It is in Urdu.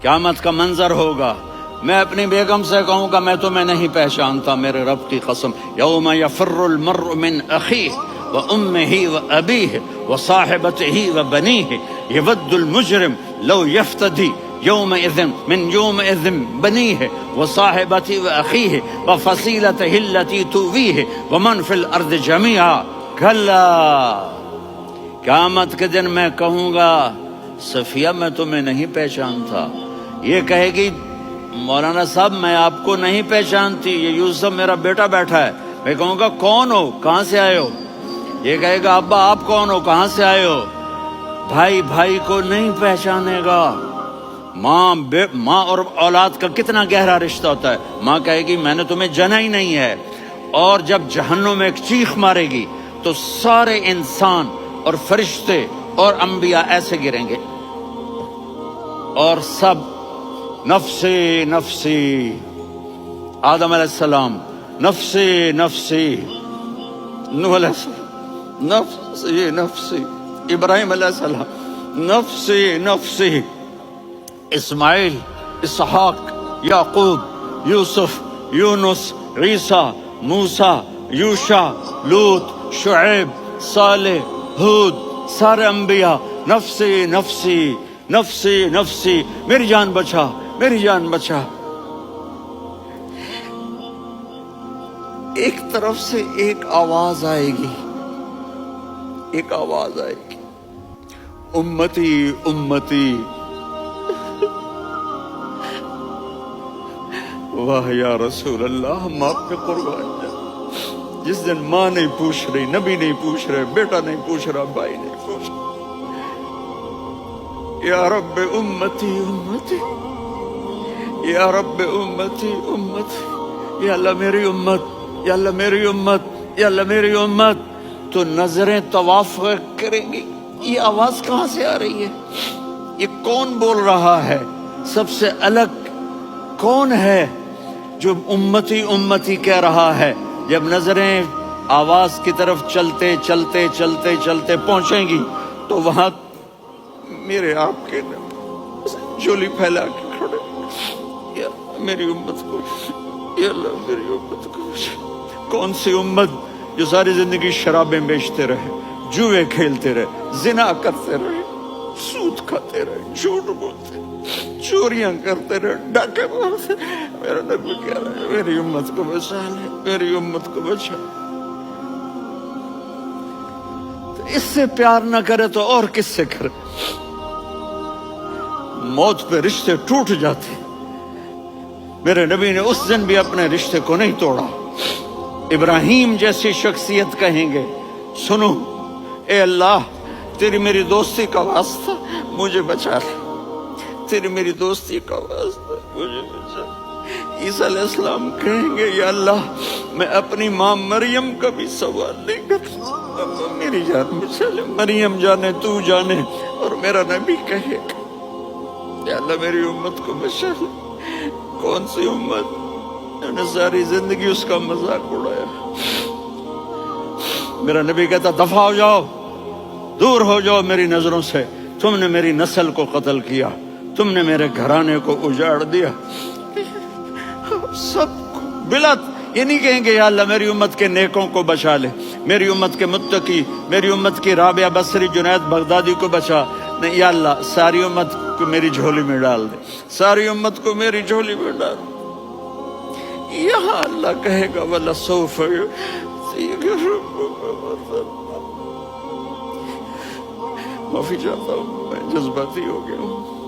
قیامت کا منظر ہوگا، میں اپنی بیگم سے کہوں گا میں تمہیں نہیں پہچانتا، میرے رب کی قسم، یوم یفر المرء من اخیہ وامہ وابیہ وصاحبتہ وبنیہ یود المجرم لو یفتدی یومئذ بنیہ وصاحبتہ واخیہ وفصیلتہ التی تؤویہ ومن فی الارض جمیعا کلا، قیامت کے دن میں کہوں گا صفیہ میں تمہیں نہیں پہچانتا، یہ کہے گی مولانا صاحب میں آپ کو نہیں پہچانتی، یہ یوسف میرا بیٹا بیٹھا ہے، میں کہوں گا کون ہو، کہاں سے آئے ہو، یہ کہے گا ابا آپ کون ہو، کہاں سے آئے ہو، بھائی بھائی کو نہیں پہچانے گا، ماں اور اولاد کا کتنا گہرا رشتہ ہوتا ہے، ماں کہے گی میں نے تمہیں جنا ہی نہیں ہے، اور جب جہنم میں ایک چیخ مارے گی تو سارے انسان اور فرشتے اور انبیاء ایسے گریں گے اور سب نفسی نفسی، آدم علیہ السلام نفسی نفسی، نوح علیہ السلام نفسی نفسی، ابراہیم علیہ السلام نفسی نفسی، اسماعیل، اسحاق، یعقوب، یوسف، یونس، عیسیٰ، موسیٰ، یوشع، لوط، شعیب، صالح، ہود، سارے انبیاء نفسی نفسی نفسی نفسی، میری جان بچا میری جان بچا۔ ایک طرف سے ایک آواز آئے گی، ایک آواز آئے گی، امتی امتی، واہ یا رسول اللہ ہم آپ پہ قربان جائیں۔ جس دن ماں نہیں پوچھ رہی، نبی نہیں پوچھ رہے، بیٹا نہیں پوچھ رہا، بھائی نہیں پوچھ رہا، یا رب امتی امتی، یا رب امتی امتی، یا اللہ میری امت، یا اللہ میری امت، یا اللہ میری امت، تو نظریں طواف کریں گی، یہ آواز کہاں سے آ رہی ہے، یہ کون بول رہا ہے، سب سے الگ کون ہے جو امتی امتی کہہ رہا ہے؟ جب نظریں آواز کی طرف چلتے چلتے چلتے چلتے پہنچیں گی تو وہاں میرے آپ کے جھولی پھیلا کے کھڑے، یا میری امت کو، یا اللہ میری امت کو۔ کون سی امت جو ساری زندگی شرابیں بیچتے رہے، جوئے کھیلتے رہے، زنا کرتے رہے، سود کھاتے رہے، جھوٹ بولتے رہے، چوریاں کرتے رہے، ڈاکے مارتے، میرا نبی کہہ رہا ہے میری امت کو بچا لے، میری امت کو بچا۔ تو اس سے پیار نہ کرے تو اور کس سے کرے؟ موت پہ رشتے ٹوٹ جاتے، میرے نبی نے اس دن بھی اپنے رشتے کو نہیں توڑا۔ ابراہیم جیسی شخصیت کہیں گے سنو اے اللہ تیری میری دوستی کا واسطہ مجھے بچا لے، تیری میری دوستی کا واسطہ مجھے بچا لے۔ عیسیٰ علیہ السلام کہیں گے یا اللہ میں اپنی ماں مریم کا بھی سوال نہیں کرتا، میری جان بچا لے، مریم جانے تو جانے، اور میرا نبی کہے گا یا اللہ میری امت کو بچا لے۔ کون سی امت نے ساری زندگی اس کا مذاق اڑایا؟ میرا نبی کہتا دفع ہو جاؤ، دور ہو جاؤ میری نظروں سے، تم نے میری نسل کو قتل کیا، تم نے میرے گھرانے کو اجاڑ دیا۔ سب بلت یہ نہیں کہیں گے یا اللہ میری امت کے نیکوں کو بچا لے، میری امت کے متقی، میری امت کی رابعہ بصری، جنید بغدادی کو بچا، نہیں یا اللہ ساری امت کو میری جھولی میں ڈال دے، ساری امت کو میری جھولی میں ڈال دے۔ یہاں اللہ کہے گا وَلَسَوْفَ يُعْطِيكَ رَبُّكَ۔ معافی چاہتا ہوں میں جذباتی ہو گیا ہوں۔